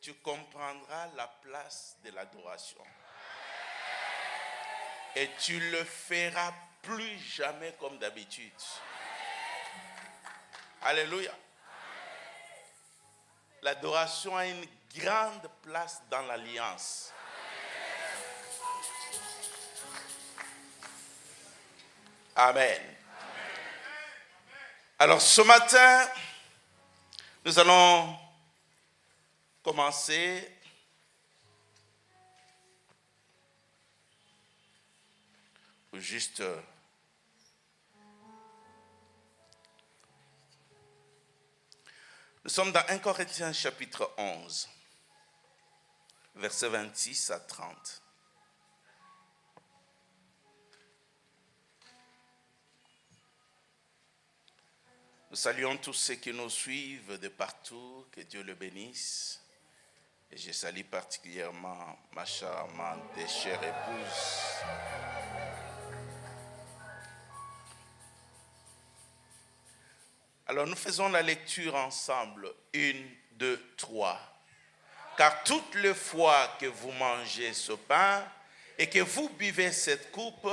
tu comprendras la place de l'adoration. Et tu le feras plus jamais comme d'habitude. Alléluia. L'adoration a une grande place dans l'alliance. Amen. Alors ce matin, nous allons commencer juste nous sommes dans 1 Corinthiens chapitre 11, versets 26 à 30. Nous saluons tous ceux qui nous suivent de partout, que Dieu le bénisse. Et je salue particulièrement ma charmante et chère épouse. Alors nous faisons la lecture ensemble, 1, 2, 3. Car toutes les fois que vous mangez ce pain et que vous buvez cette coupe,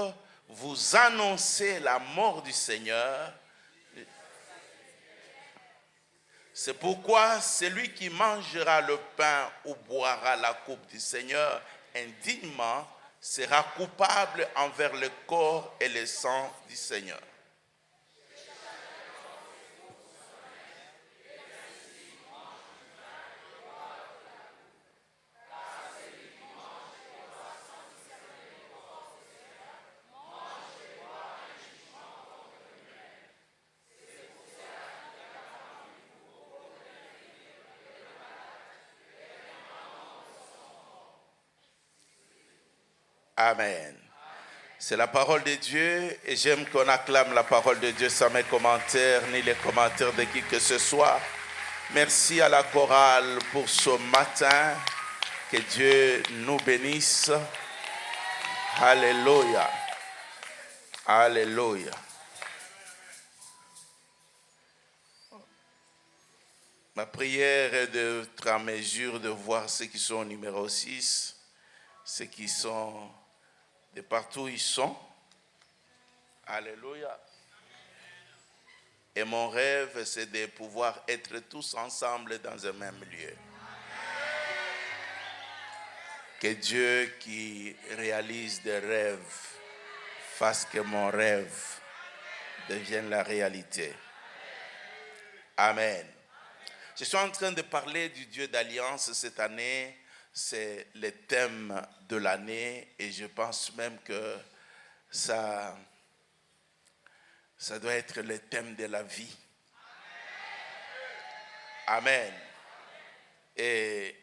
vous annoncez la mort du Seigneur. C'est pourquoi celui qui mangera le pain ou boira la coupe du Seigneur indignement sera coupable envers le corps et le sang du Seigneur. Amen. C'est la parole de Dieu et j'aime qu'on acclame la parole de Dieu sans mes commentaires ni les commentaires de qui que ce soit. Merci à la chorale pour ce matin. Que Dieu nous bénisse. Alléluia. Alléluia. Ma prière est d'être en mesure de voir ceux qui sont au numéro 6, ceux qui sont de partout où ils sont. Alléluia. Et mon rêve, c'est de pouvoir être tous ensemble dans un même lieu. Que Dieu qui réalise des rêves fasse que mon rêve devienne la réalité. Amen. Je suis en train de parler du Dieu d'alliance cette année. C'est le thème de l'année et je pense même que ça doit être le thème de la vie. Amen. Et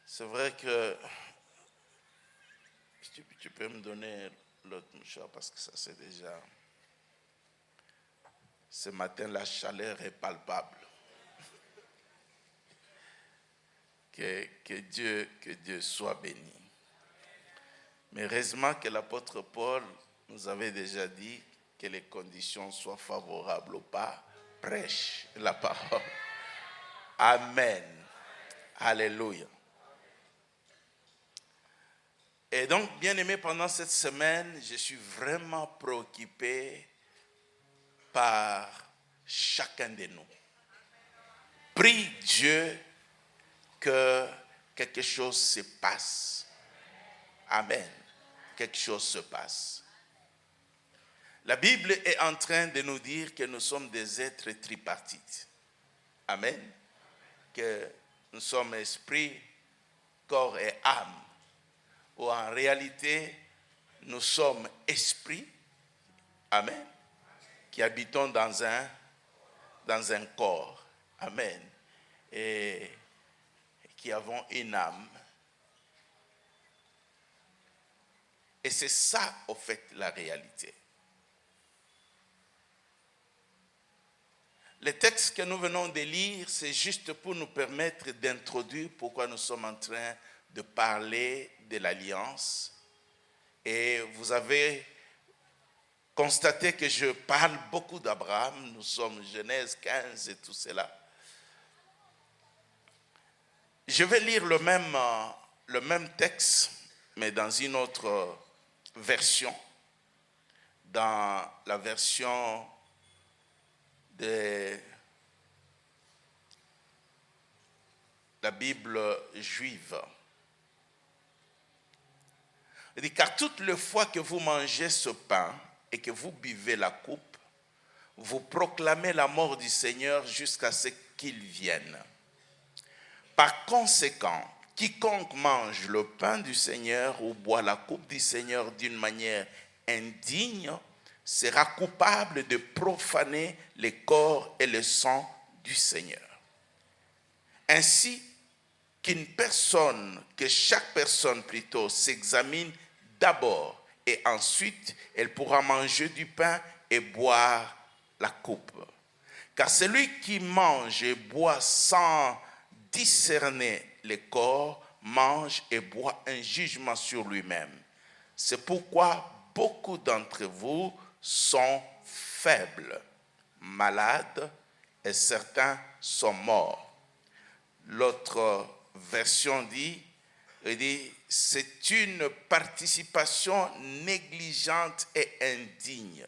c'est vrai que tu peux me donner l'autre mouchoir parce que ça c'est déjà... Ce matin, la chaleur est palpable. Que Dieu soit béni. Mais heureusement que l'apôtre Paul nous avait déjà dit que les conditions soient favorables ou pas, prêche la parole. Amen. Alléluia. Et donc, bien aimé, pendant cette semaine, je suis vraiment préoccupé par chacun de nous. Prie Dieu que quelque chose se passe. Amen. Quelque chose se passe. La Bible est en train de nous dire que nous sommes des êtres tripartites. Amen. Que nous sommes esprit, corps et âme. Ou en réalité, nous sommes esprit. Amen. Qui habitons dans un corps. Amen. Et qui avons une âme. Et c'est ça, au fait, la réalité. Le texte que nous venons de lire, c'est juste pour nous permettre d'introduire pourquoi nous sommes en train de parler de l'alliance. Et vous avez constaté que je parle beaucoup d'Abraham. Nous sommes Genèse 15 et tout cela. Je vais lire le même texte, mais dans une autre version, dans la version de la Bible juive. Il dit, car toutes les fois que vous mangez ce pain et que vous buvez la coupe, vous proclamez la mort du Seigneur jusqu'à ce qu'il vienne. Par conséquent, quiconque mange le pain du Seigneur ou boit la coupe du Seigneur d'une manière indigne sera coupable de profaner le corps et le sang du Seigneur. Ainsi que chaque personne plutôt s'examine d'abord et ensuite elle pourra manger du pain et boire la coupe. Car celui qui mange et boit sans discerner le corps mange et boit un jugement sur lui-même. C'est pourquoi beaucoup d'entre vous sont faibles, malades et certains sont morts. L'autre version dit, c'est une participation négligente et indigne.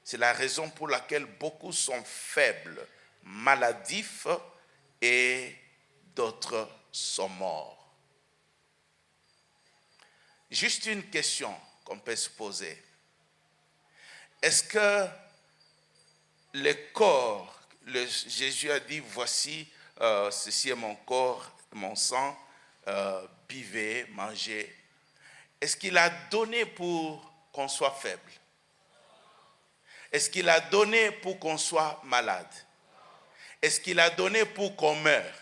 C'est la raison pour laquelle beaucoup sont faibles, maladifs et d'autres sont morts. Juste une question qu'on peut se poser. Est-ce que le corps, Jésus a dit, voici, ceci est mon corps, mon sang, buvez, mangez. Est-ce qu'il a donné pour qu'on soit faible? Est-ce qu'il a donné pour qu'on soit malade? Est-ce qu'il a donné pour qu'on meure?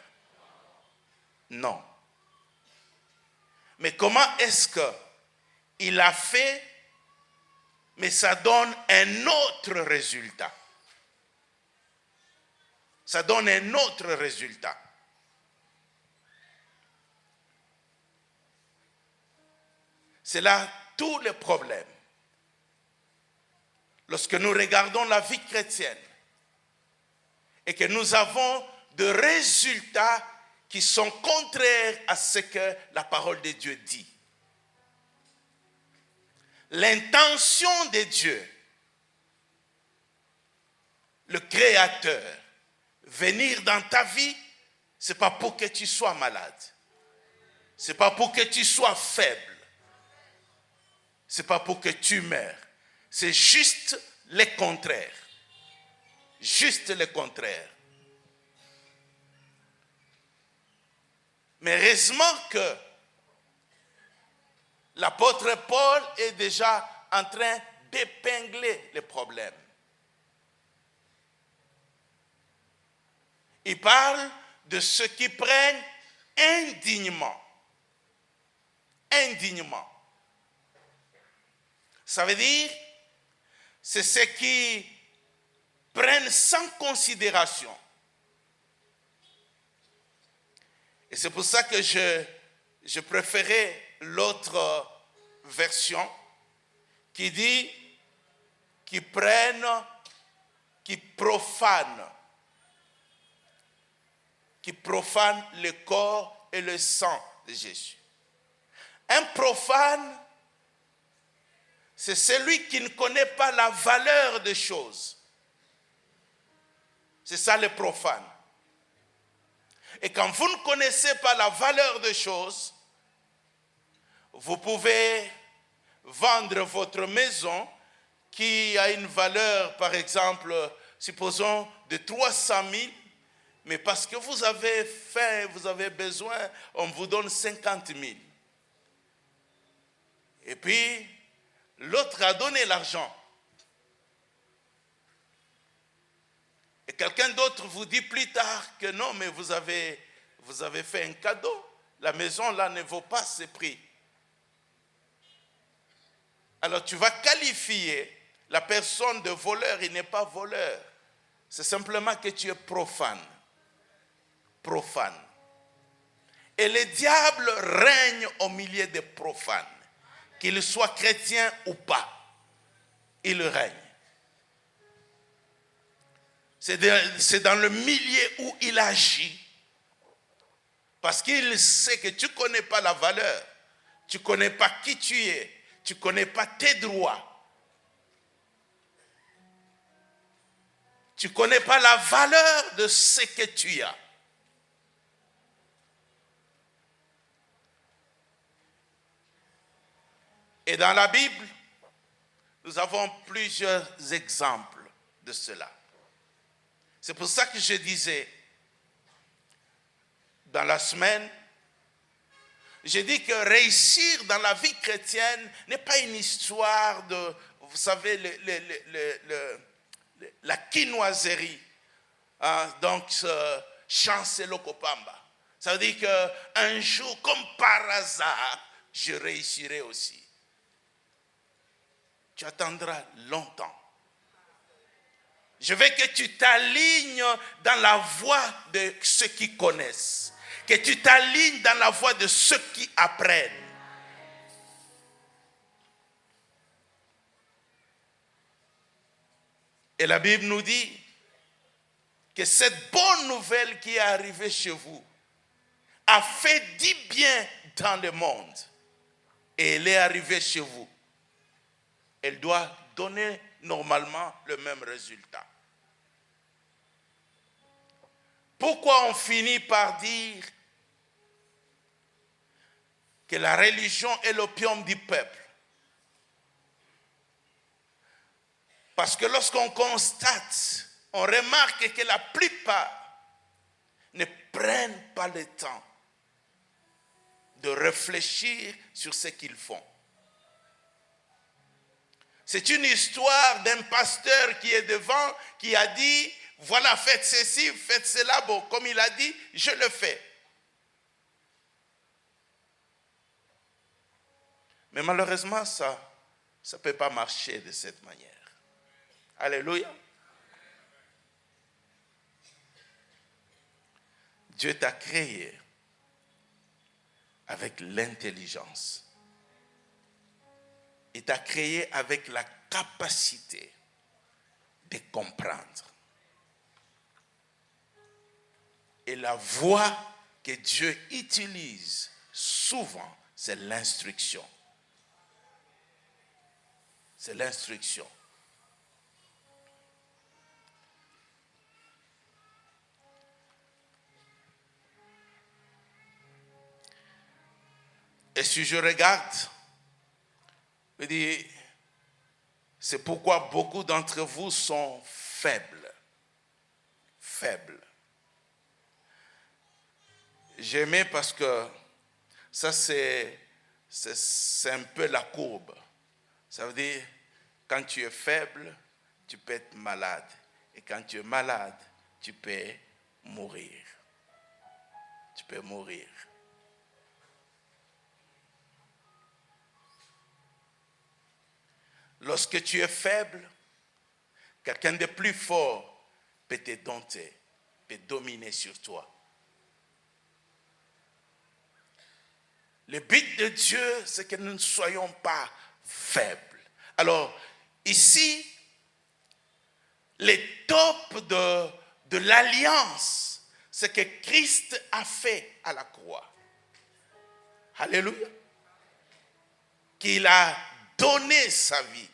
Non. Mais comment est-ce qu'il a fait, mais ça donne un autre résultat? Ça donne un autre résultat. C'est là tout le problème. Lorsque nous regardons la vie chrétienne et que nous avons des résultats qui sont contraires à ce que la parole de Dieu dit. L'intention de Dieu, le Créateur, venir dans ta vie, ce n'est pas pour que tu sois malade. Ce n'est pas pour que tu sois faible. Ce n'est pas pour que tu meurs. C'est juste le contraire. Juste le contraire. Mais heureusement que l'apôtre Paul est déjà en train d'épingler les problèmes. Il parle de ceux qui prennent indignement. Indignement. Ça veut dire, c'est ceux qui prennent sans considération. Et c'est pour ça que je préférais l'autre version qui dit qui prennent, qui profanent le corps et le sang de Jésus. Un profane, c'est celui qui ne connaît pas la valeur des choses. C'est ça le profane. Et quand vous ne connaissez pas la valeur des choses, vous pouvez vendre votre maison qui a une valeur, par exemple, supposons de 300 000, mais parce que vous avez faim, vous avez besoin, on vous donne 50 000. Et puis, l'autre a donné l'argent. Et quelqu'un d'autre vous dit plus tard que non, mais vous avez fait un cadeau. La maison là ne vaut pas ce prix. Alors tu vas qualifier la personne de voleur, il n'est pas voleur. C'est simplement que tu es profane. Profane. Et le diable règne au milieu des profanes. Qu'il soit chrétien ou pas, il règne. C'est dans le milieu où il agit Parce qu'il sait que tu ne connais pas la valeur, tu ne connais pas qui tu es, tu ne connais pas tes droits. Tu ne connais pas la valeur de ce que tu as. Et dans la Bible, nous avons plusieurs exemples de cela. C'est pour ça que je disais, dans la semaine, j'ai dit que réussir dans la vie chrétienne n'est pas une histoire de, vous savez, la quinoiserie. Hein, donc, chancelo kopamba. Ça veut dire qu'un jour, comme par hasard, je réussirai aussi. Tu attendras longtemps. Je veux que tu t'alignes dans la voie de ceux qui connaissent. Que tu t'alignes dans la voie de ceux qui apprennent. Et la Bible nous dit que cette bonne nouvelle qui est arrivée chez vous a fait du bien dans le monde. Et elle est arrivée chez vous. Elle doit donner normalement le même résultat. Pourquoi on finit par dire que la religion est l'opium du peuple? Parce que lorsqu'on constate, on remarque que la plupart ne prennent pas le temps de réfléchir sur ce qu'ils font. C'est une histoire d'un pasteur qui est devant, qui a dit, voilà, faites ceci, faites cela. Bon, comme il a dit, je le fais. Mais malheureusement, ça ne peut pas marcher de cette manière. Alléluia. Dieu t'a créé avec l'intelligence. Il t'a créé avec la capacité de comprendre. Et la voie que Dieu utilise souvent, c'est l'instruction. C'est l'instruction. Et si je regarde, je dis, c'est pourquoi beaucoup d'entre vous sont faibles. Faibles. J'aimais parce que ça c'est un peu la courbe. Ça veut dire, quand tu es faible, tu peux être malade. Et quand tu es malade, tu peux mourir. Tu peux mourir. Lorsque tu es faible, quelqu'un de plus fort peut te dompter, peut dominer sur toi. Le but de Dieu, c'est que nous ne soyons pas faibles. Alors, ici, l'étape de l'alliance, c'est que Christ a fait à la croix. Alléluia. Qu'il a donné sa vie,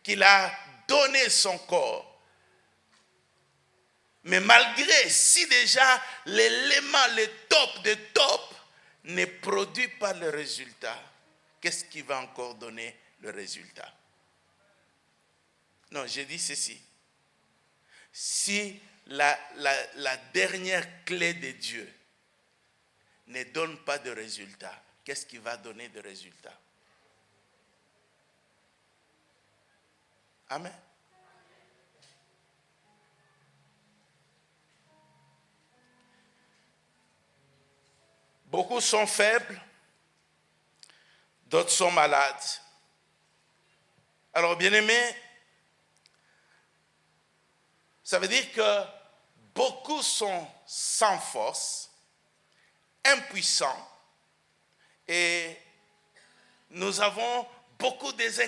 qu'il a donné son corps. Mais malgré, si déjà l'élément, le top de top, ne produit pas le résultat, qu'est-ce qui va encore donner le résultat? Non, j'ai dit ceci. Si la dernière clé de Dieu ne donne pas de résultat, qu'est-ce qui va donner de résultat? Amen. Beaucoup sont faibles, d'autres sont malades. Alors, bien-aimés, ça veut dire que beaucoup sont sans force, impuissants, et nous avons beaucoup des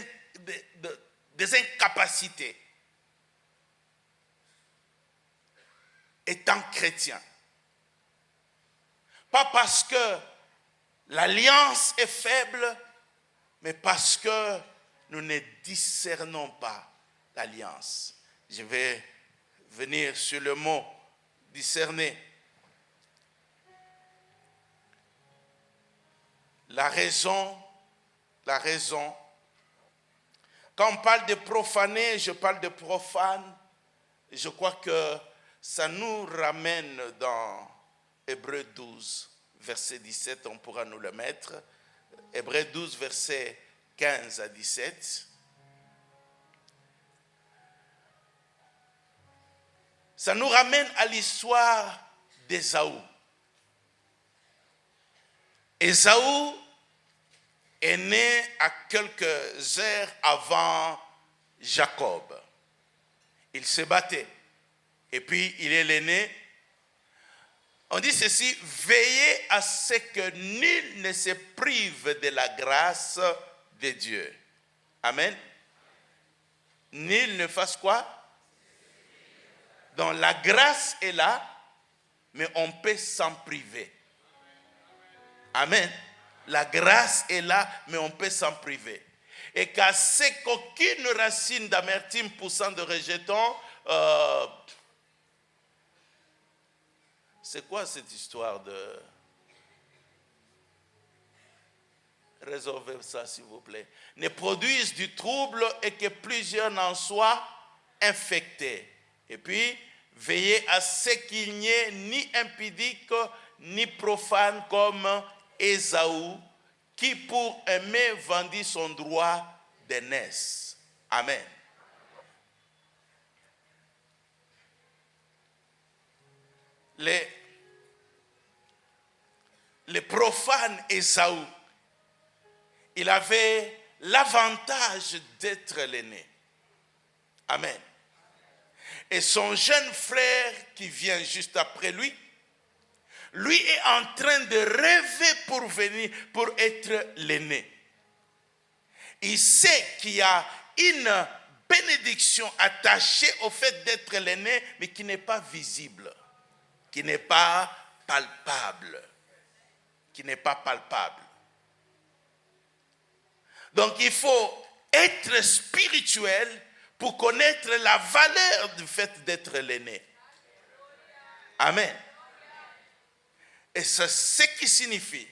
incapacités étant chrétiens. Pas parce que l'alliance est faible, mais parce que nous ne discernons pas l'alliance. Je vais venir sur le mot discerner. La raison, quand on parle de profaner, je parle de profane, je crois que ça nous ramène dans Hébreux 12, verset 17, on pourra nous le mettre. Hébreux 12, verset 15 à 17. Ça nous ramène à l'histoire d'Ésaü. Ésaü est né à quelques heures avant Jacob. Il se battait. Et puis, il est l'aîné. On dit ceci, veillez à ce que nul ne se prive de la grâce de Dieu. Amen. Nul ne fasse quoi? Donc, la grâce est là, mais on peut s'en priver. Amen. La grâce est là, mais on peut s'en priver. Et qu'à ce qu'aucune racine d'amertume poussant de rejetons, c'est quoi cette histoire de... Résolvez ça, s'il vous plaît. Ne produisent du trouble et que plusieurs n'en soient infectés. Et puis, veillez à ce qu'il n'y ait ni impudique, ni profane comme Ésaü, qui pour aimer vendit son droit d'aînesse. Amen. Le profane Ésaü, il avait l'avantage d'être l'aîné. Amen. Et son jeune frère qui vient juste après lui est en train de rêver pour être l'aîné. Il sait qu'il y a une bénédiction attachée au fait d'être l'aîné, mais qui n'est pas visible, qui n'est pas palpable. Donc il faut être spirituel pour connaître la valeur du fait d'être l'aîné. Amen. Et c'est ce qui signifie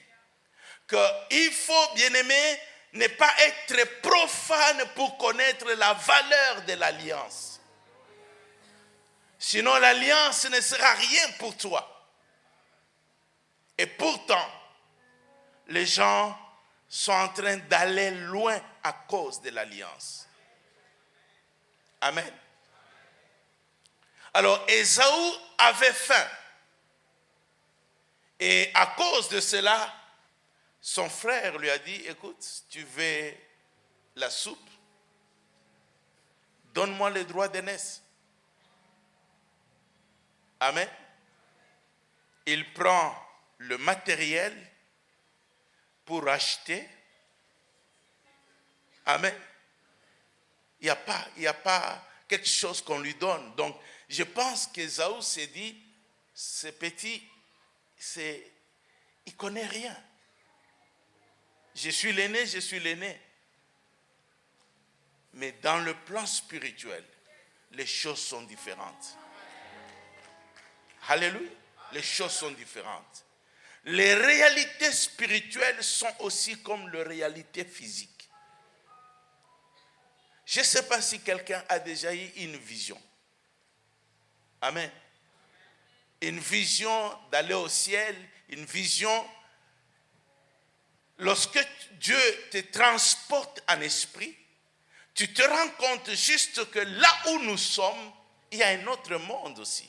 qu'il faut, bien aimé, ne pas être profane pour connaître la valeur de l'alliance. Sinon l'alliance ne sera rien pour toi. Et pourtant, les gens sont en train d'aller loin à cause de l'alliance. Amen. Alors, Ésaü avait faim. Et à cause de cela, son frère lui a dit, écoute, tu veux la soupe? Donne-moi les droits d'aînesse. Amen. Il prend le matériel pour acheter. Amen. Il n'y a pas quelque chose qu'on lui donne. Donc, je pense qu'Ésaü s'est dit, ce petit, il ne connaît rien. Je suis l'aîné. Mais dans le plan spirituel, les choses sont différentes. Alléluia. Les choses sont différentes. Les réalités spirituelles sont aussi comme les réalités physiques. Je ne sais pas si quelqu'un a déjà eu une vision. Amen. Une vision d'aller au ciel, une vision. Lorsque Dieu te transporte en esprit, tu te rends compte juste que là où nous sommes, il y a un autre monde aussi.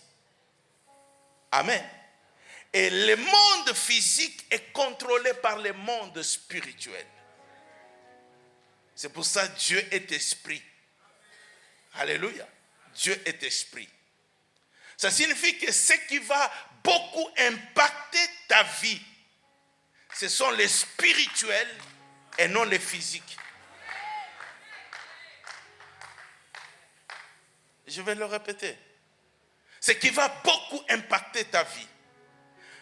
Amen. Et le monde physique est contrôlé par le monde spirituel. C'est pour ça que Dieu est esprit. Alléluia. Dieu est esprit. Ça signifie que ce qui va beaucoup impacter ta vie, ce sont les spirituels et non les physiques. Je vais le répéter. Ce qui va beaucoup impacter ta vie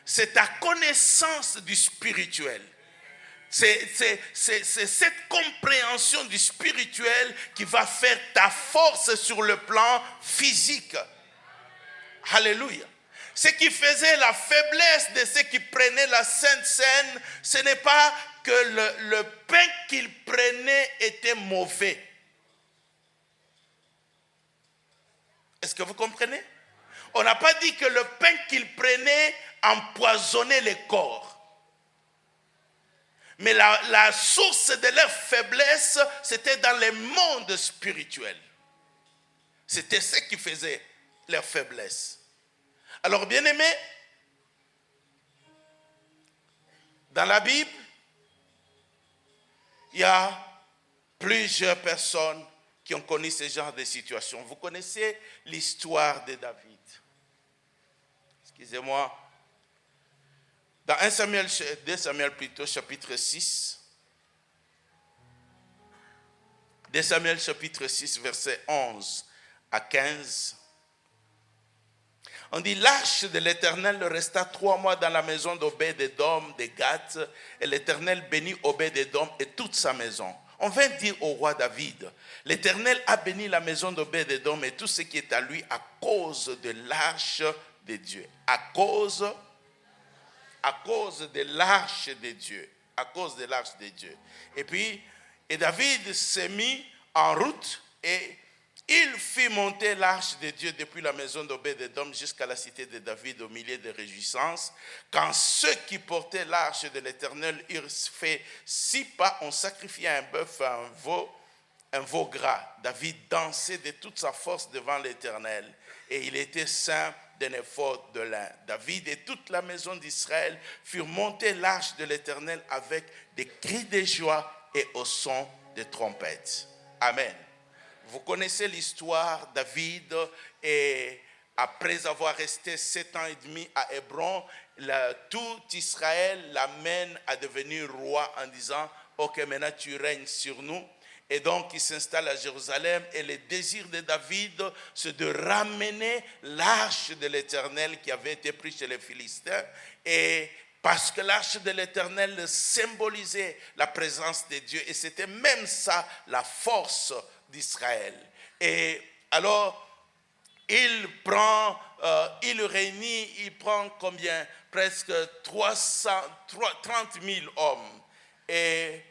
c'est ta connaissance du spirituel. C'est cette compréhension du spirituel qui va faire ta force sur le plan physique. Alléluia. Ce qui faisait la faiblesse de ceux qui prenaient la Sainte Seine, ce n'est pas que le pain qu'ils prenaient était mauvais. Est-ce que vous comprenez? On n'a pas dit que le pain qu'ils prenaient empoisonnait les corps. Mais la source de leur faiblesse, c'était dans le monde spirituel. C'était ce qui faisait leur faiblesse. Alors, bien-aimés, dans la Bible, il y a plusieurs personnes qui ont connu ce genre de situation. Vous connaissez l'histoire de David. Excusez-moi. Dans 2 Samuel plutôt, chapitre 6. 2 Samuel chapitre 6, versets 11 à 15. On dit, l'arche de l'Éternel resta 3 mois dans la maison d'Obed-Édom de Gath, et l'Éternel bénit Obed-Édom et toute sa maison. On vint dire au roi David, l'Éternel a béni la maison d'Obed-Édom et tout ce qui est à lui à cause de l'arche de Dieu. À cause de l'arche de Dieu. À cause de l'arche de Dieu. Et David s'est mis en route et il fit monter l'arche de Dieu depuis la maison d'Obed-Édom jusqu'à la cité de David au milieu de réjouissances. Quand ceux qui portaient l'arche de l'Éternel eurent fait 6 pas, on sacrifiait un bœuf, un veau gras. David dansait de toute sa force devant l'Éternel et il était ceint d'un éphod de lin. David et toute la maison d'Israël furent monter l'arche de l'Éternel avec des cris de joie et au son de trompettes. Amen. Vous connaissez l'histoire, David, et après avoir resté 7 ans et demi à Hébron, tout Israël l'amène à devenir roi en disant, ok, maintenant tu règnes sur nous. Et donc il s'installe à Jérusalem et le désir de David, c'est de ramener l'arche de l'Éternel qui avait été prise chez les Philistins. Et parce que l'arche de l'Éternel symbolisait la présence de Dieu et c'était même ça la force d'Israël. Et alors, il prend combien? Presque 30 000 hommes et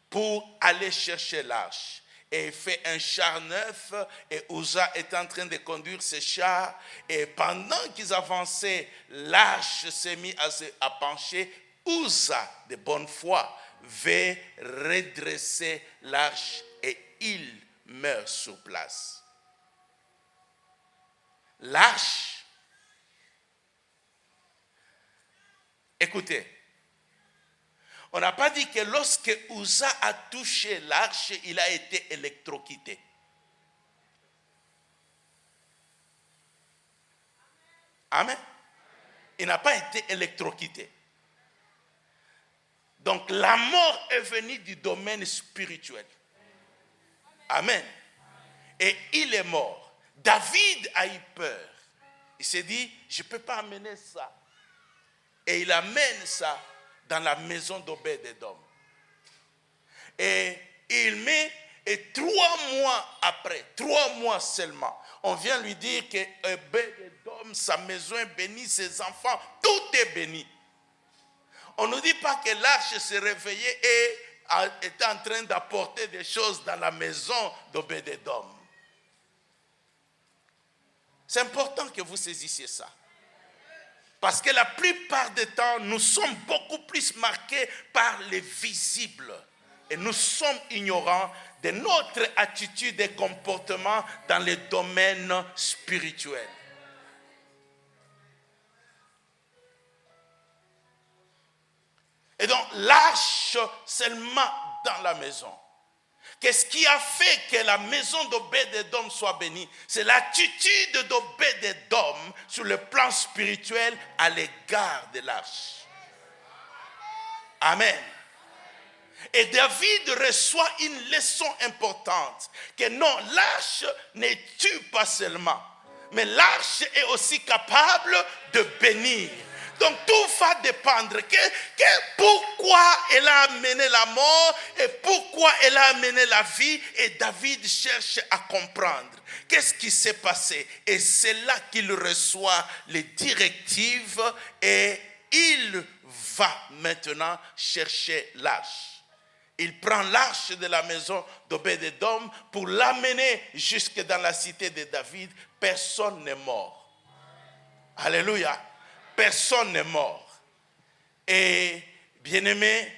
pour aller chercher l'arche. Et il fait un char neuf et Uza est en train de conduire ce char. Et pendant qu'ils avançaient, l'arche s'est mise à pencher. Uza, de bonne foi, veut redresser l'arche et il meurt sur place. L'arche, écoutez, on n'a pas dit que lorsque Uza a touché l'arche, il a été électrocuté. Amen. Il n'a pas été électrocuté. Donc la mort est venue du domaine spirituel. Amen. Et il est mort. David a eu peur. Il s'est dit, je ne peux pas amener ça. Et il amène ça dans la maison d'Obed-Édom. Et il met, et 3 mois après, 3 mois seulement, on vient lui dire que Obed-Édom, sa maison est bénie, ses enfants, tout est béni. On ne nous dit pas que l'arche s'est réveillée et était en train d'apporter des choses dans la maison d'Obed-Édom. C'est important que vous saisissiez ça. Parce que la plupart des temps, nous sommes beaucoup plus marqués par les visibles. Et nous sommes ignorants de notre attitude et comportement dans le domaine spirituel. Et donc, l'arche seulement dans la maison. Qu'est-ce qui a fait que la maison d'Obed-Édom soit bénie? C'est l'attitude d'Obed-Édom sur le plan spirituel à l'égard de l'arche. Amen. Et David reçoit une leçon importante, que non, l'arche ne tue pas seulement, mais l'arche est aussi capable de bénir. Donc tout va dépendre. Pourquoi elle a amené la mort et pourquoi elle a amené la vie. Et David cherche à comprendre. Qu'est-ce qui s'est passé? Et c'est là qu'il reçoit les directives et il va maintenant chercher l'arche. Il prend l'arche de la maison d'Obed-Édom pour l'amener jusque dans la cité de David. Personne n'est mort. Alléluia. Personne n'est mort. Et bien-aimé,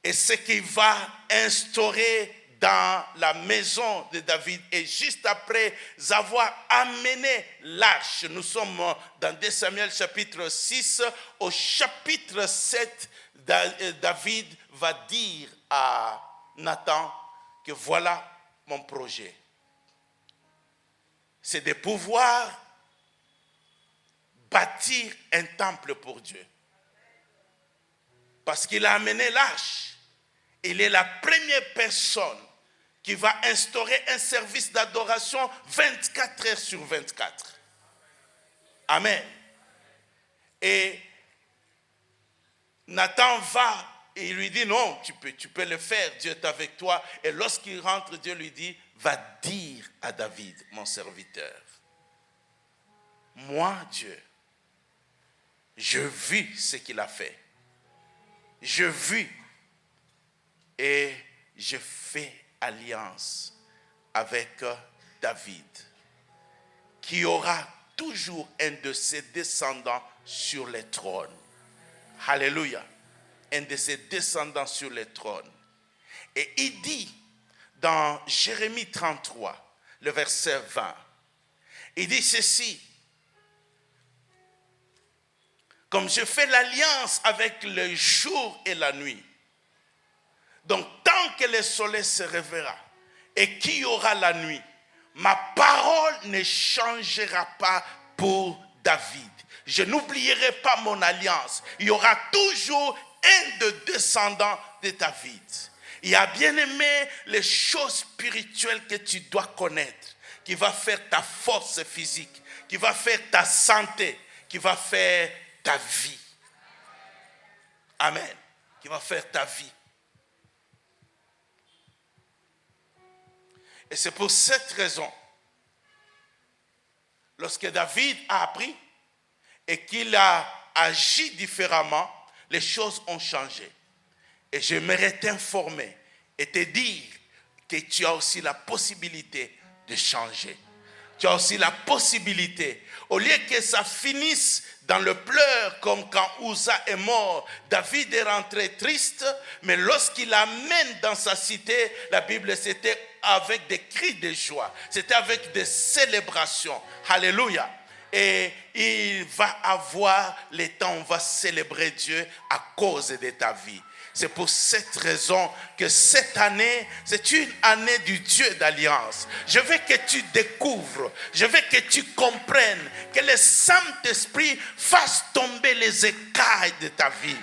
et ce qu'il va instaurer dans la maison de David, et juste après avoir amené l'arche, nous sommes dans 2 Samuel chapitre 6, au chapitre 7, David va dire à Nathan que voilà mon projet. C'est de pouvoir bâtir un temple pour Dieu. Parce qu'il a amené l'arche. Il est la première personne qui va instaurer un service d'adoration 24 heures sur 24. Amen. Et Nathan va et il lui dit non, tu peux le faire, Dieu est avec toi. Et lorsqu'il rentre, Dieu lui dit, va dire à David, mon serviteur, moi Dieu, je vis ce qu'il a fait. Je vis et je fais alliance avec David, qui aura toujours un de ses descendants sur le trône. Alléluia. Un de ses descendants sur le trône. Et il dit dans Jérémie 33, le verset 20, il dit ceci: comme je fais l'alliance avec le jour et la nuit, donc tant que le soleil se réveillera et qu'il y aura la nuit, ma parole ne changera pas pour David. Je n'oublierai pas mon alliance. Il y aura toujours un de descendants de David. Il y a bien aimé les choses spirituelles que tu dois connaître, qui va faire ta force physique, qui va faire ta santé, qui va faire ta vie. Amen. Qui va faire ta vie. Et c'est pour cette raison, lorsque David a appris et qu'il a agi différemment, les choses ont changé. Et j'aimerais t'informer et te dire que tu as aussi la possibilité de changer. Tu as aussi la possibilité, au lieu que ça finisse dans le pleur comme quand Uza est mort, David est rentré triste, mais lorsqu'il amène dans sa cité, la Bible, c'était avec des cris de joie, c'était avec des célébrations. Alléluia. Et il va avoir le temps, on va célébrer Dieu à cause de ta vie. C'est pour cette raison que cette année, c'est une année du Dieu d'alliance. Je veux que tu découvres, je veux que tu comprennes, que le Saint-Esprit fasse tomber les écailles de ta vie.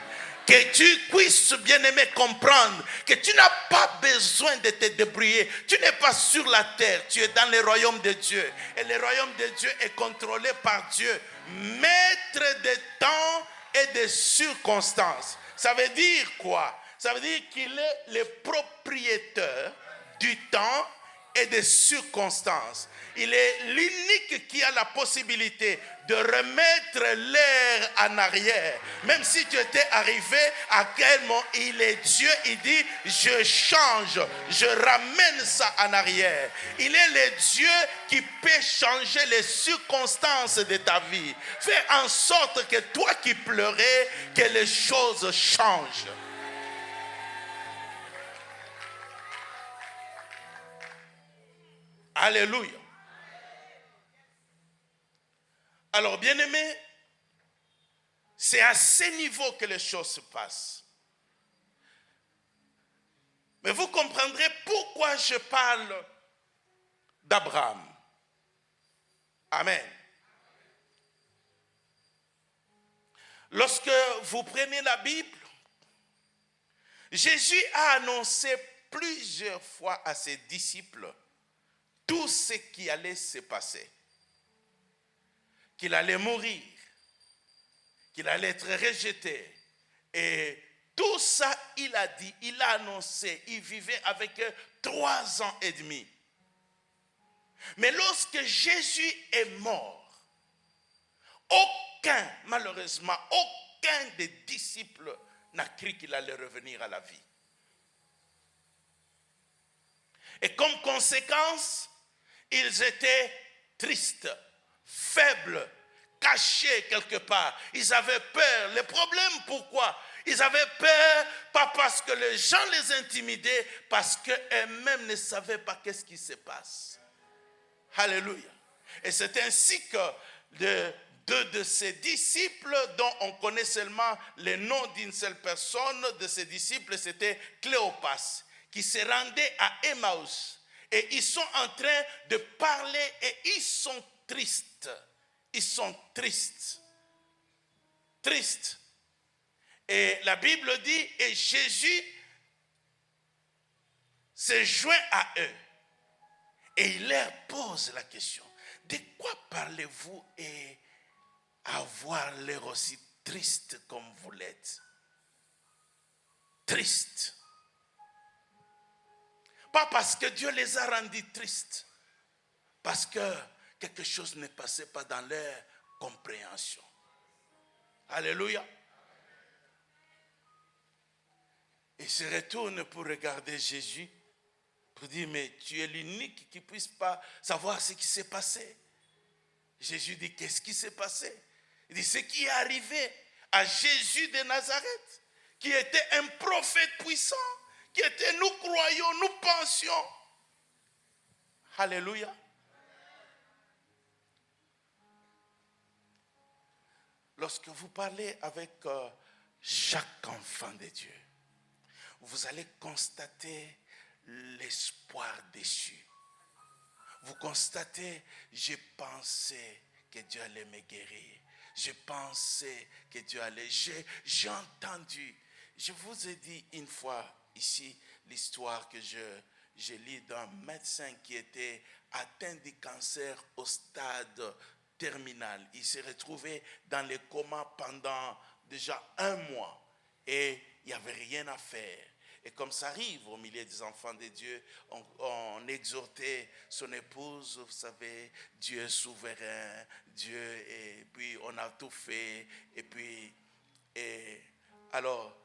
Que tu puisses, bien-aimé, comprendre que tu n'as pas besoin de te débrouiller. Tu n'es pas sur la terre, tu es dans le royaume de Dieu. Et le royaume de Dieu est contrôlé par Dieu, maître des temps et des circonstances. Ça veut dire quoi? Ça veut dire qu'il est le propriétaire du temps et des circonstances. Il est l'unique qui a la possibilité de remettre l'ère en arrière. Même si tu étais arrivé à quel moment il est Dieu, il dit je change, je ramène ça en arrière. Il est le Dieu qui peut changer les circonstances de ta vie. Fais en sorte que toi qui pleurais, que les choses changent. Alléluia. Alors, bien-aimés, c'est à ce niveau que les choses se passent. Mais vous comprendrez pourquoi je parle d'Abraham. Amen. Lorsque vous prenez la Bible, Jésus a annoncé plusieurs fois à ses disciples tout ce qui allait se passer. Qu'il allait mourir, qu'il allait être rejeté. Et tout ça, il a dit, il a annoncé, il vivait avec eux 3 ans et demi. Mais lorsque Jésus est mort, malheureusement, aucun des disciples n'a cru qu'il allait revenir à la vie. Et comme conséquence, ils étaient tristes, faibles, cachés quelque part. Ils avaient peur. Le problème, pourquoi? Ils avaient peur, pas parce que les gens les intimidaient, parce qu'eux-mêmes ne savaient pas qu'est-ce qui se passe. Alléluia. Et c'est ainsi que deux de ses disciples, dont on connaît seulement le nom d'une seule personne, de ses disciples, c'était Cléopas, qui se rendait à Emmaüs. Et ils sont en train de parler et ils sont tristes. Ils sont tristes. Tristes. Et la Bible dit, et Jésus se joint à eux. Et il leur pose la question, de quoi parlez-vous et avoir l'air aussi triste comme vous l'êtes? Triste. Pas parce que Dieu les a rendus tristes, parce que quelque chose ne passait pas dans leur compréhension. Alléluia. Ils se retournent pour regarder Jésus, pour dire, mais tu es l'unique qui ne puisse pas savoir ce qui s'est passé. Jésus dit, qu'est-ce qui s'est passé? Il dit, ce qui est arrivé à Jésus de Nazareth, qui était un prophète puissant, qui était, nous croyons, nous pensions. Alléluia. Lorsque vous parlez avec chaque enfant de Dieu, vous allez constater l'espoir déçu. Vous constatez, j'ai pensé que Dieu allait me guérir. J'ai pensé que Dieu allait... J'ai entendu. Je vous ai dit une fois ici l'histoire que je lis d'un médecin qui était atteint du cancer au stade terminal. Il s'est retrouvé dans le coma pendant déjà 1 mois et il n'y avait rien à faire. Et comme ça arrive au milieu des enfants de Dieu, on exhortait son épouse, vous savez, Dieu est souverain, Dieu, et puis on a tout fait. Alors,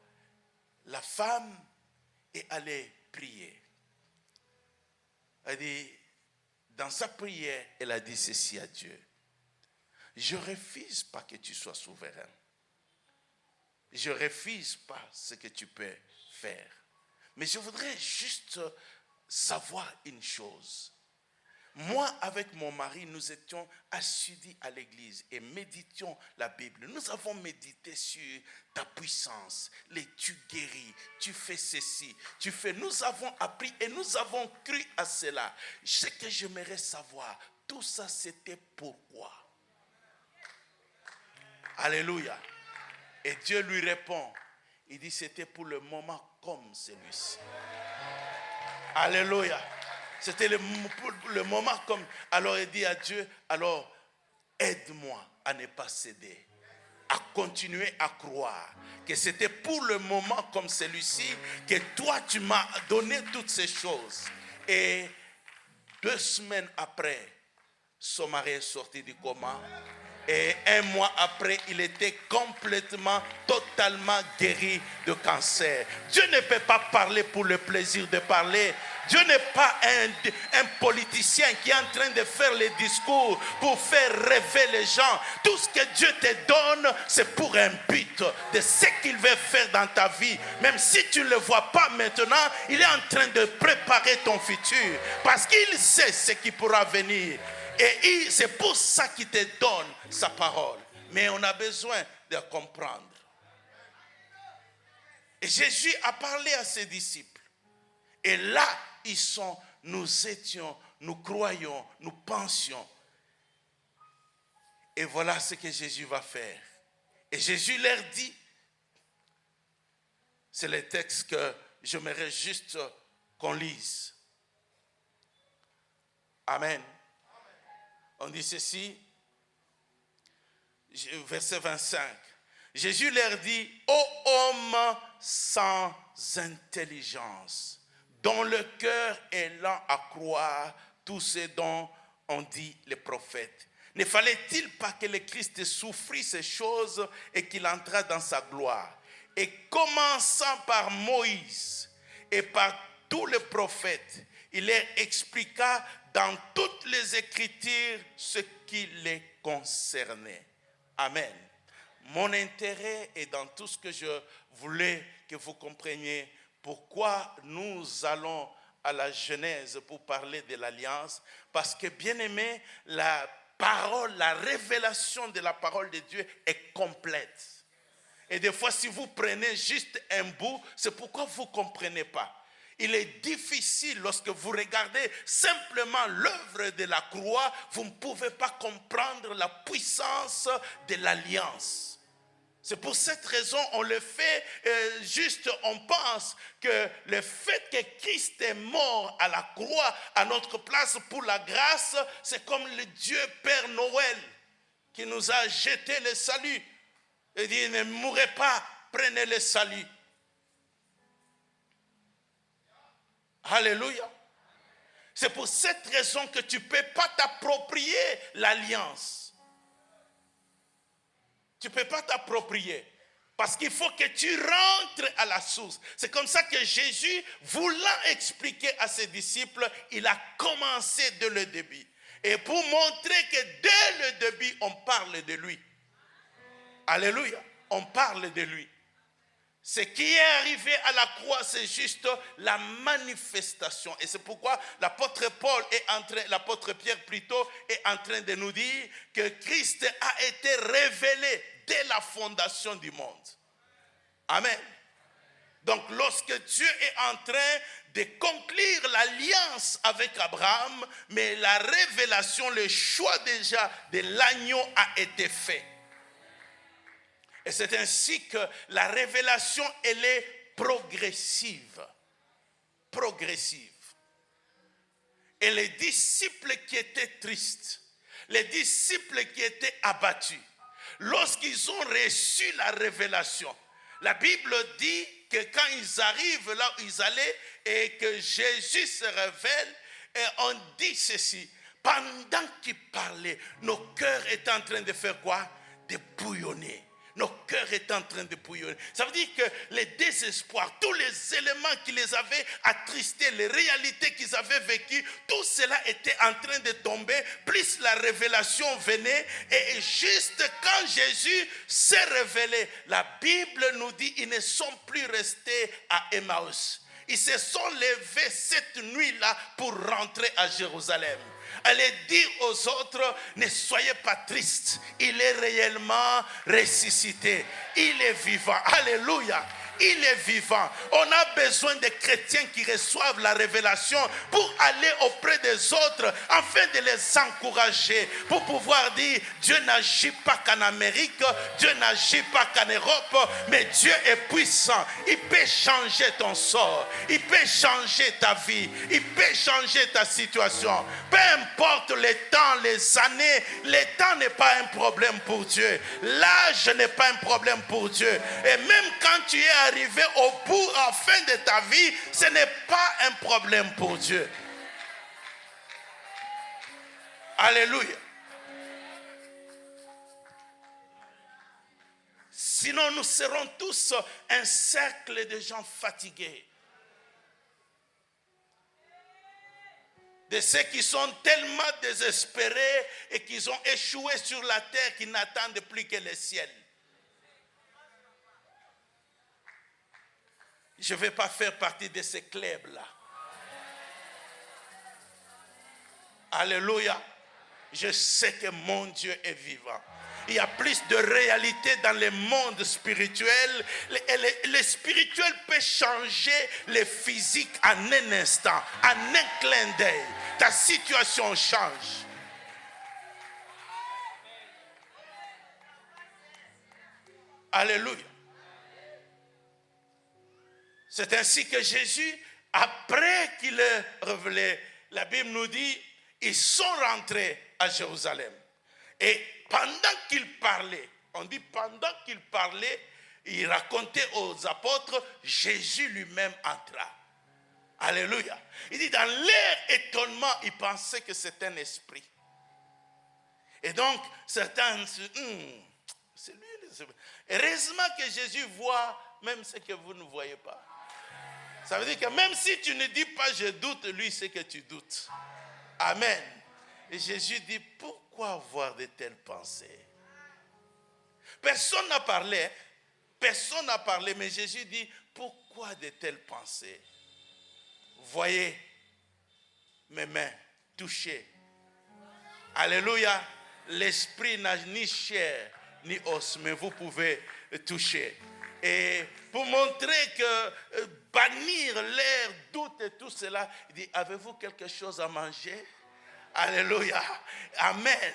la femme est allée prier. Elle dit, dans sa prière, elle a dit ceci à Dieu. Je ne refuse pas que tu sois souverain. Je ne refuse pas ce que tu peux faire. Mais je voudrais juste savoir une chose. Moi, avec mon mari, nous étions assidus à l'église et méditions la Bible. Nous avons médité sur ta puissance. Tu guéris, tu fais ceci, tu fais. Nous avons appris et nous avons cru à cela. Ce que j'aimerais savoir, tout ça, c'était pourquoi? Alléluia. Et Dieu lui répond. Il dit, c'était pour le moment comme celui-ci. Alléluia. C'était pour le moment comme... Alors il dit à Dieu, alors aide-moi à ne pas céder, à continuer à croire que c'était pour le moment comme celui-ci que toi tu m'as donné toutes ces choses. Et 2 semaines après, son mari est sorti du coma. Et 1 mois après, il était complètement, totalement guéri de cancer. Dieu ne peut pas parler pour le plaisir de parler. Dieu n'est pas un politicien qui est en train de faire les discours pour faire rêver les gens. Tout ce que Dieu te donne, c'est pour un but de ce qu'il veut faire dans ta vie. Même si tu ne le vois pas maintenant, il est en train de préparer ton futur. Parce qu'il sait ce qui pourra venir. Et c'est pour ça qu'il te donne sa parole. Mais on a besoin de comprendre. Et Jésus a parlé à ses disciples. Et là, nous étions, nous croyons, nous pensions. Et voilà ce que Jésus va faire. Et Jésus leur dit, c'est le texte que j'aimerais juste qu'on lise. Amen. On dit ceci, verset 25. Jésus leur dit, ô hommes sans intelligence, dont le cœur est lent à croire tout ce dont ont dit les prophètes. Ne fallait-il pas que le Christ souffrit ces choses et qu'il entrât dans sa gloire? Et commençant par Moïse et par tous les prophètes, il leur expliqua dans toutes les Écritures ce qui les concernait. Amen. Mon intérêt est dans tout ce que je voulais que vous compreniez. Pourquoi nous allons à la Genèse pour parler de l'alliance? Parce que, bien aimé, la parole, la révélation de la parole de Dieu est complète. Et des fois, si vous prenez juste un bout, c'est pourquoi vous ne comprenez pas. Il est difficile lorsque vous regardez simplement l'œuvre de la croix, vous ne pouvez pas comprendre la puissance de l'alliance. C'est pour cette raison on le fait juste, on pense que le fait que Christ est mort à la croix à notre place pour la grâce, c'est comme le Dieu Père Noël qui nous a jeté le salut. Il dit, ne mourrez pas, prenez le salut. Alléluia. C'est pour cette raison que tu ne peux pas t'approprier l'alliance. Tu ne peux pas t'approprier. Parce qu'il faut que tu rentres à la source. C'est comme ça que Jésus, voulant expliquer à ses disciples, il a commencé dès le début. Et pour montrer que dès le début, on parle de lui. Alléluia. On parle de lui. Ce qui est arrivé à la croix, c'est juste la manifestation. Et c'est pourquoi l'apôtre Pierre plutôt, est en train de nous dire que Christ a été révélé dès la fondation du monde. Amen. Donc lorsque Dieu est en train de conclure l'alliance avec Abraham, mais la révélation, le choix déjà de l'agneau a été fait. Et c'est ainsi que la révélation, elle est progressive. Progressive. Et les disciples qui étaient tristes, les disciples qui étaient abattus, lorsqu'ils ont reçu la révélation, la Bible dit que quand ils arrivent là où ils allaient et que Jésus se révèle, et on dit ceci, pendant qu'il parlait, nos cœurs étaient en train de faire quoi? De bouillonner. Nos cœurs étaient en train de bouillonner. Ça veut dire que les désespoirs, tous les éléments qui les avaient attristés, les réalités qu'ils avaient vécues, tout cela était en train de tomber. Plus la révélation venait. Et juste quand Jésus s'est révélé, la Bible nous dit qu'ils ne sont plus restés à Emmaüs. Ils se sont levés cette nuit-là pour rentrer à Jérusalem. Allez dire aux autres, ne soyez pas tristes. Il est réellement ressuscité. Il est vivant. Alléluia. Il est vivant. On a besoin de chrétiens qui reçoivent la révélation pour aller auprès des autres afin de les encourager, pour pouvoir dire Dieu n'agit pas qu'en Amérique, Dieu n'agit pas qu'en Europe, mais Dieu est puissant. Il peut changer ton sort, il peut changer ta vie, il peut changer ta situation. Peu importe les temps, les années, le temps n'est pas un problème pour Dieu. L'âge n'est pas un problème pour Dieu. Et même quand tu es arrivé au bout, à la fin de ta vie, ce n'est pas un problème pour Dieu. Alléluia. Sinon, nous serons tous un cercle de gens fatigués. De ceux qui sont tellement désespérés et qui ont échoué sur la terre qu'ils n'attendent plus que le ciel. Je ne vais pas faire partie de ces clubs-là. Alléluia. Je sais que mon Dieu est vivant. Il y a plus de réalité dans le monde spirituel. Le spirituel peut changer le physique en un instant, en un clin d'œil. Ta situation change. Alléluia. C'est ainsi que Jésus, après qu'il est révélé, la Bible nous dit, ils sont rentrés à Jérusalem. Et pendant qu'il parlait, On dit pendant qu'il parlait, il racontait aux apôtres, Jésus lui-même entra. Alléluia. Il dit dans leur étonnement, ils pensaient que c'était un esprit. Et donc, certains se disent, c'est lui. Heureusement que Jésus voit même ce que vous ne voyez pas. Ça veut dire que même si tu ne dis pas je doute, lui sait que tu doutes. Amen. Et Jésus dit, pourquoi avoir de telles pensées? Personne n'a parlé. Personne n'a parlé, mais Jésus dit, pourquoi de telles pensées? Voyez mes mains touchées. Alléluia. L'esprit n'a ni chair ni os, mais vous pouvez toucher. Et pour montrer que bannir l'air, doute et tout cela, il dit, avez-vous quelque chose à manger? Alléluia. Amen.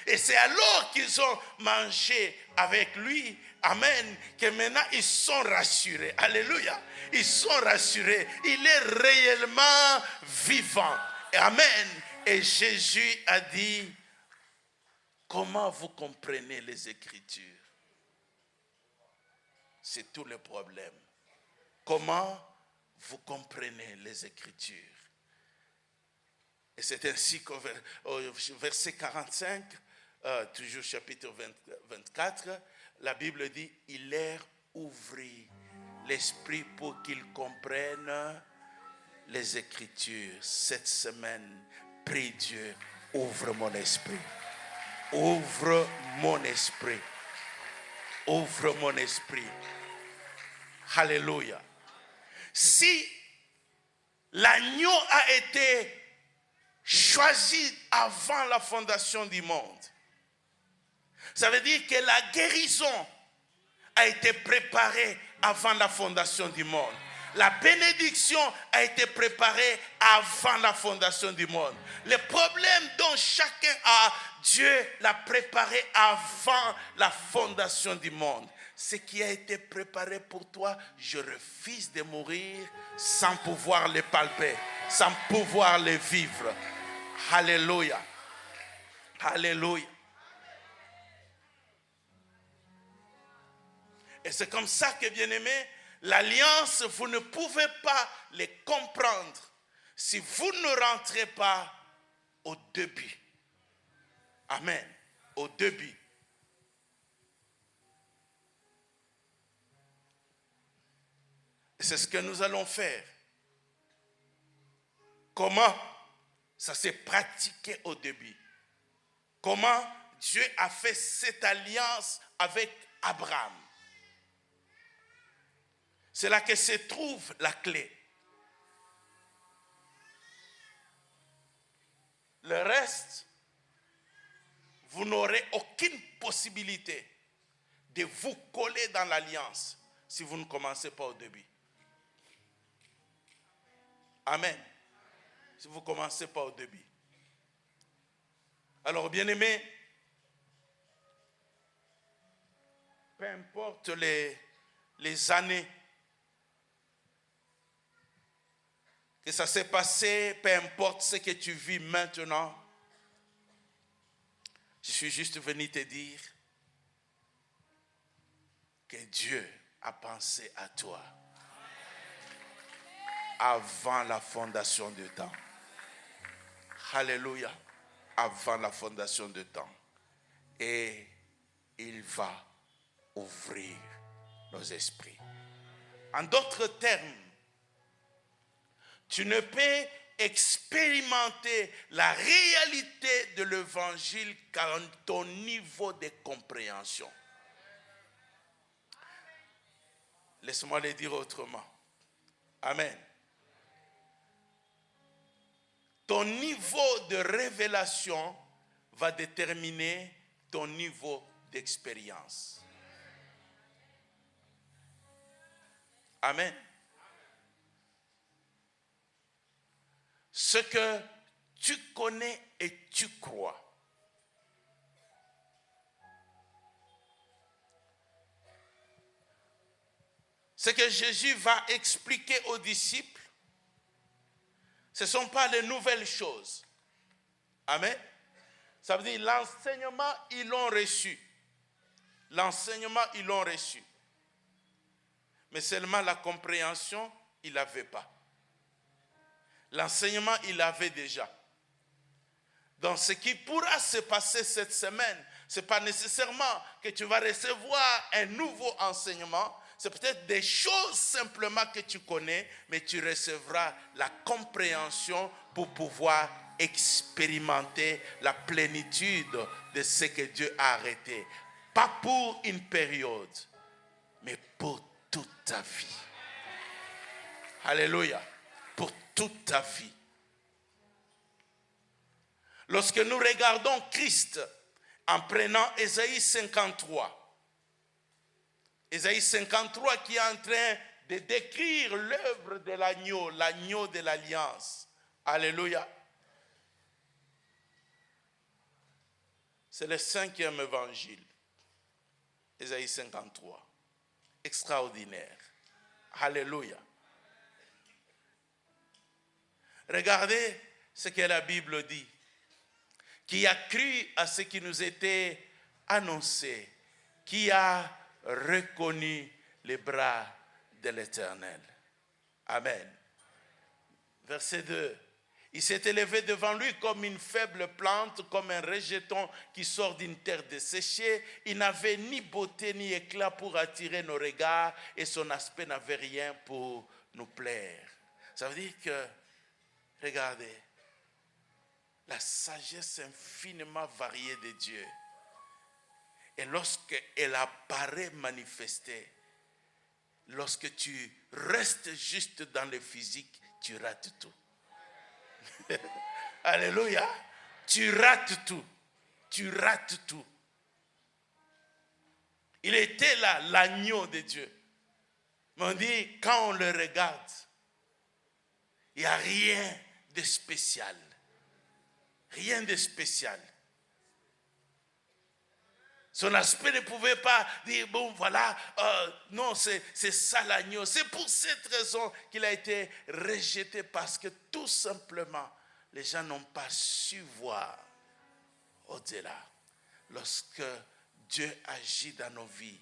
Et c'est alors qu'ils ont mangé avec lui, amen, que maintenant ils sont rassurés. Alléluia. Ils sont rassurés. Il est réellement vivant. Amen. Et Jésus a dit, comment vous comprenez les Écritures? C'est tout le problème. Comment vous comprenez les Écritures? Et c'est ainsi qu'au verset 45, toujours chapitre 24, la Bible dit, il leur ouvrit l'esprit pour qu'ils comprennent les Écritures. Cette semaine, prie Dieu, ouvre mon esprit. Ouvre mon esprit. Ouvre mon esprit. Alléluia. Si l'agneau a été choisi avant la fondation du monde, ça veut dire que la guérison a été préparée avant la fondation du monde. La bénédiction a été préparée avant la fondation du monde. Le problème dont chacun a, Dieu l'a préparé avant la fondation du monde. Ce qui a été préparé pour toi, je refuse de mourir sans pouvoir le palper, sans pouvoir le vivre. Alléluia. Alléluia. Et c'est comme ça que, bien-aimés, l'alliance, vous ne pouvez pas les comprendre si vous ne rentrez pas au début. Amen. Au début. Et c'est ce que nous allons faire. Comment ça s'est pratiqué au début? Comment Dieu a fait cette alliance avec Abraham? C'est là que se trouve la clé. Le reste, vous n'aurez aucune possibilité de vous coller dans l'alliance si vous ne commencez pas au début. Amen. Si vous ne commencez pas au début. Alors, bien-aimés, peu importe les années que ça s'est passé, peu importe ce que tu vis maintenant, je suis juste venu te dire que Dieu a pensé à toi avant la fondation du temps. Alléluia. Avant la fondation du temps. Et il va ouvrir nos esprits. En d'autres termes, tu ne peux expérimenter la réalité de l'évangile qu'à ton niveau de compréhension. Laisse-moi le dire autrement. Amen. Ton niveau de révélation va déterminer ton niveau d'expérience. Amen. Ce que tu connais et tu crois. Ce que Jésus va expliquer aux disciples, ce ne sont pas de nouvelles choses. Amen. Ça veut dire l'enseignement, ils l'ont reçu. L'enseignement, ils l'ont reçu. Mais seulement la compréhension, ils ne l'avaient pas. L'enseignement, ils l'avaient déjà. Donc, ce qui pourra se passer cette semaine, ce n'est pas nécessairement que tu vas recevoir un nouveau enseignement. C'est peut-être des choses simplement que tu connais, mais tu recevras la compréhension pour pouvoir expérimenter la plénitude de ce que Dieu a arrêté. Pas pour une période, mais pour toute ta vie. Alléluia. Pour toute ta vie. Lorsque nous regardons Christ en prenant Ésaïe 53, Ésaïe 53 qui est en train de décrire l'œuvre de l'agneau, l'agneau de l'alliance. Alléluia. C'est le 5e évangile. Ésaïe 53. Extraordinaire. Alléluia. Regardez ce que la Bible dit. Qui a cru à ce qui nous était annoncé, qui a reconnu les bras de l'Éternel. Amen. Verset 2. Il s'est élevé devant lui comme une faible plante, comme un rejeton qui sort d'une terre desséchée. Il n'avait ni beauté ni éclat pour attirer nos regards et son aspect n'avait rien pour nous plaire. Ça veut dire que, regardez, la sagesse infiniment variée de Dieu. Et lorsqu'elle apparaît manifestée, lorsque tu restes juste dans le physique, tu rates tout. Alléluia. Tu rates tout. Tu rates tout. Il était là, l'agneau de Dieu. Mais on dit, quand on le regarde, il n'y a rien de spécial. Rien de spécial. Son aspect ne pouvait pas dire, bon voilà, non, c'est ça l'agneau. C'est pour cette raison qu'il a été rejeté, parce que tout simplement, les gens n'ont pas su voir au-delà. Lorsque Dieu agit dans nos vies,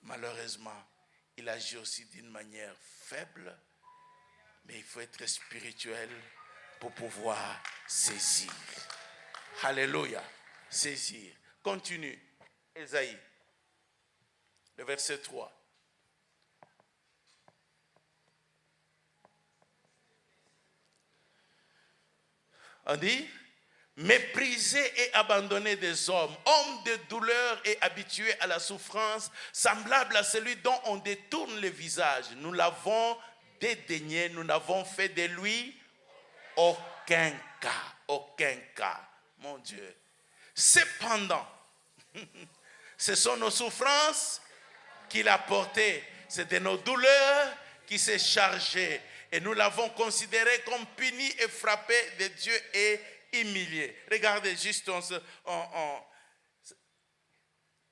malheureusement, il agit aussi d'une manière faible, mais il faut être spirituel pour pouvoir saisir. Alléluia. Saisir. Continue. Ésaïe. Le verset 3. On dit, méprisé et abandonné des hommes, homme de douleur et habitué à la souffrance, semblable à celui dont on détourne le visage. Nous l'avons dédaigné, nous n'avons fait de lui aucun cas, mon Dieu. Cependant, ce sont nos souffrances qu'il a portées, c'est de nos douleurs qu'il s'est chargé, et nous l'avons considéré comme puni et frappé de Dieu et humilié. Regardez juste,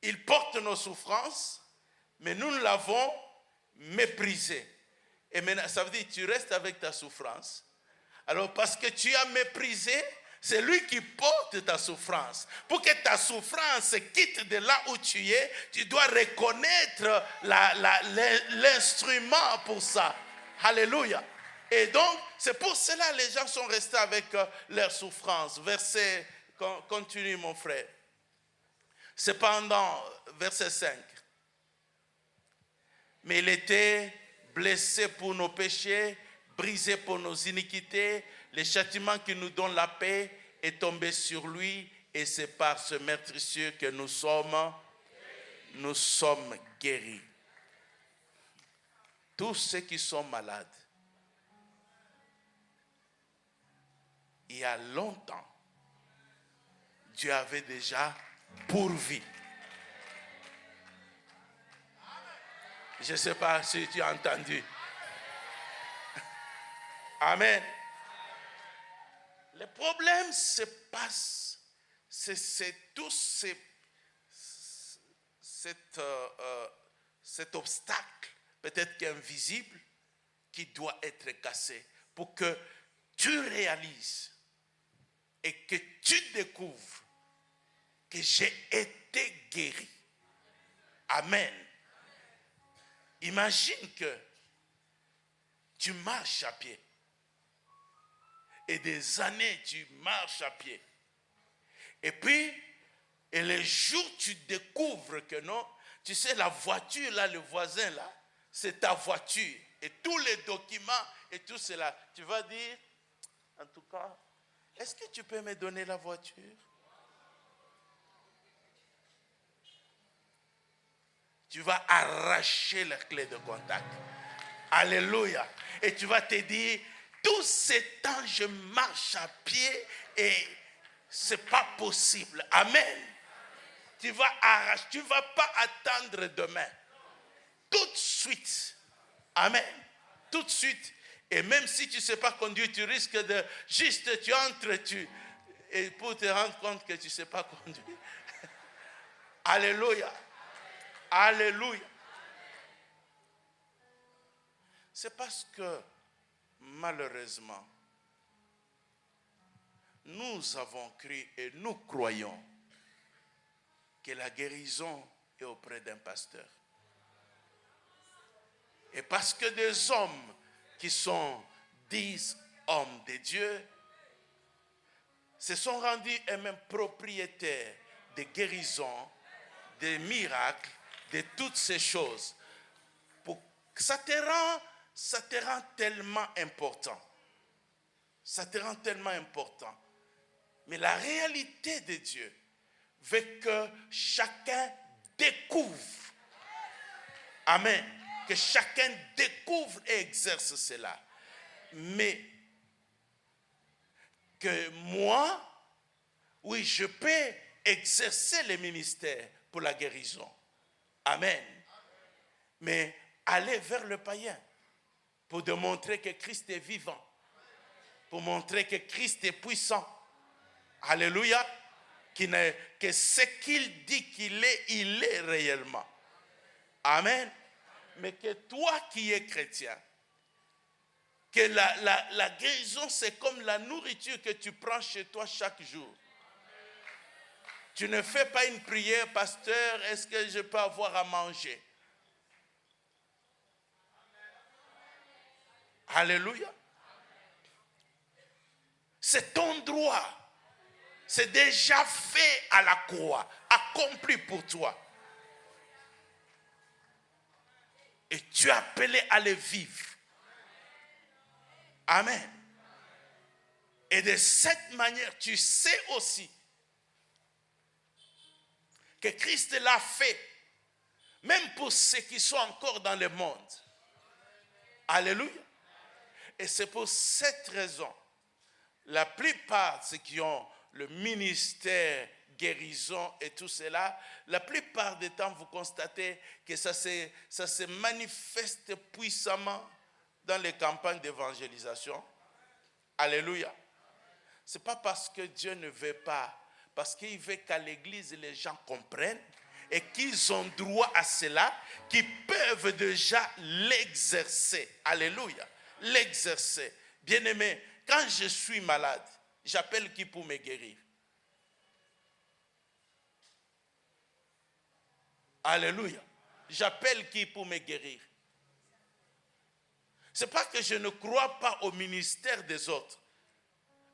il porte nos souffrances, mais nous l'avons méprisé. Et maintenant, ça veut dire que tu restes avec ta souffrance. Alors, parce que tu as méprisé, c'est lui qui porte ta souffrance. Pour que ta souffrance quitte de là où tu es, tu dois reconnaître l'instrument pour ça. Alléluia. Et donc, c'est pour cela que les gens sont restés avec leur souffrance. Verset, continue mon frère. Cependant, verset 5. Mais il était blessé pour nos péchés, brisé pour nos iniquités. Le châtiment qui nous donne la paix est tombé sur lui, et c'est par ce meurtrissure que nous sommes guéris. Tous ceux qui sont malades, il y a longtemps, Dieu avait déjà pourvu. Je ne sais pas si tu as entendu. Amen. Le problème se passe, c'est tout cet obstacle, peut-être qu'invisible, qui doit être cassé pour que tu réalises et que tu découvres que j'ai été été guéri. Amen. Imagine que tu marches à pied. Et des années, tu marches à pied. Et puis, et les jours, tu découvres que non, tu sais, la voiture, là, le voisin, là, c'est ta voiture. Et tous les documents et tout cela. Tu vas dire, en tout cas, est-ce que tu peux me donner la voiture? Tu vas arracher la clé de contact. Alléluia. Et tu vas te dire, tout ce temps, je marche à pied et ce n'est pas possible. Amen. Tu vas arracher, tu ne vas pas attendre demain. Tout de suite. Amen. Tout de suite. Et même si tu ne sais pas conduire, tu risques de juste, tu entres, et pour te rendre compte que tu ne sais pas conduire. Alléluia. Alléluia. C'est parce que, malheureusement, nous avons cru et nous croyons que la guérison est auprès d'un pasteur. Et parce que des hommes qui sont dits hommes de Dieu se sont rendus eux-mêmes propriétaires de guérisons, des miracles, de toutes ces choses. Ça te rend tellement important. Ça te rend tellement important. Mais la réalité de Dieu veut que chacun découvre. Amen. Que chacun découvre et exerce cela. Mais que moi, oui, je peux exercer le ministère pour la guérison. Amen. Mais aller vers le païen pour démontrer que Christ est vivant, pour montrer que Christ est puissant. Alléluia. Que ce qu'il dit qu'il est, il est réellement. Amen. Mais que toi qui es chrétien, que la guérison, c'est comme la nourriture que tu prends chez toi chaque jour. Tu ne fais pas une prière, pasteur, est-ce que je peux avoir à manger? Alléluia. C'est ton droit. C'est déjà fait à la croix, accompli pour toi. Et tu es appelé à le vivre. Amen. Et de cette manière, tu sais aussi que Christ l'a fait, même pour ceux qui sont encore dans le monde. Alléluia. Et c'est pour cette raison, la plupart de ceux qui ont le ministère, guérison et tout cela, la plupart du temps, vous constatez que ça se manifeste puissamment dans les campagnes d'évangélisation. Alléluia. Ce n'est pas parce que Dieu ne veut pas, parce qu'il veut qu'à l'église, les gens comprennent et qu'ils ont droit à cela, qu'ils peuvent déjà l'exercer. Alléluia. L'exercer. Bien-aimé, quand je suis malade, j'appelle qui pour me guérir? Alléluia. J'appelle qui pour me guérir? Ce n'est pas que je ne crois pas au ministère des autres,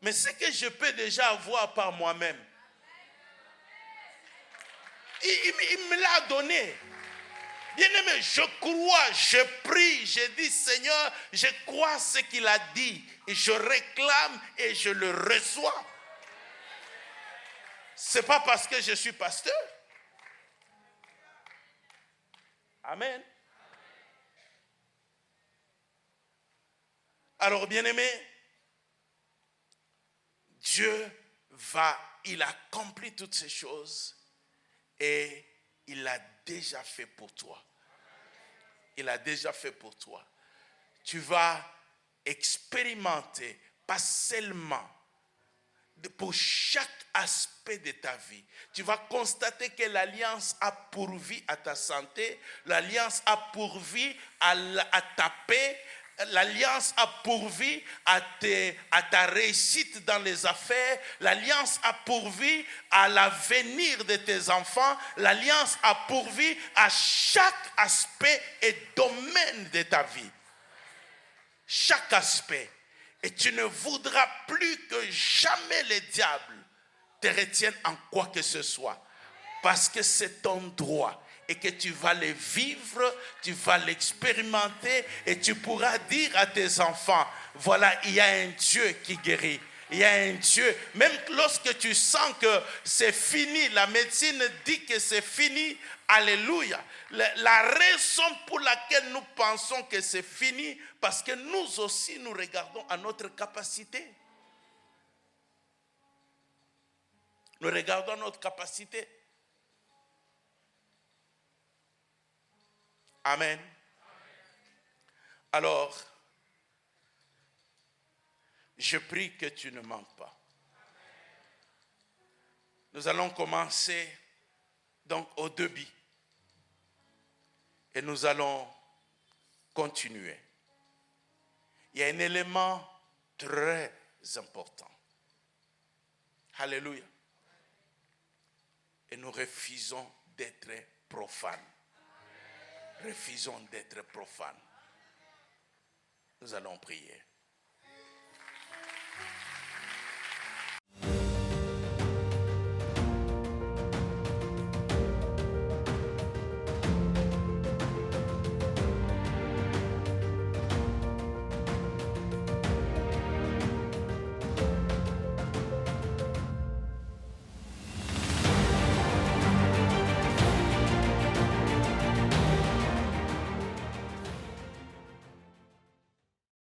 mais c'est que je peux déjà avoir par moi-même. Il me l'a donné. Bien-aimé, je crois, je prie, je dis Seigneur, je crois ce qu'il a dit et je réclame et je le reçois. Ce n'est pas parce que je suis pasteur. Amen. Alors, bien-aimé, Dieu il accomplit toutes ces choses et il l'a déjà fait pour toi. Il a déjà fait pour toi. Tu vas expérimenter, pas seulement pour chaque aspect de ta vie. Tu vas constater que l'alliance a pourvu à ta santé, l'alliance a pourvu à ta paix, l'alliance a pourvu à ta réussite dans les affaires. L'alliance a pourvu à l'avenir de tes enfants. L'alliance a pourvu à chaque aspect et domaine de ta vie. Chaque aspect. Et tu ne voudras plus que jamais le diable te retienne en quoi que ce soit. Parce que c'est ton droit. Et que tu vas le vivre, tu vas l'expérimenter et tu pourras dire à tes enfants, voilà, il y a un Dieu qui guérit. Il y a un Dieu, même lorsque tu sens que c'est fini, la médecine dit que c'est fini, alléluia. La raison pour laquelle nous pensons que c'est fini, parce que nous aussi nous regardons à notre capacité. Nous regardons à notre capacité. Amen. Alors, je prie que tu ne manques pas. Nous allons commencer donc au début. Et nous allons continuer. Il y a un élément très important. Alléluia. Et nous refusons d'être profanes. Refusons d'être profanes. Nous allons prier.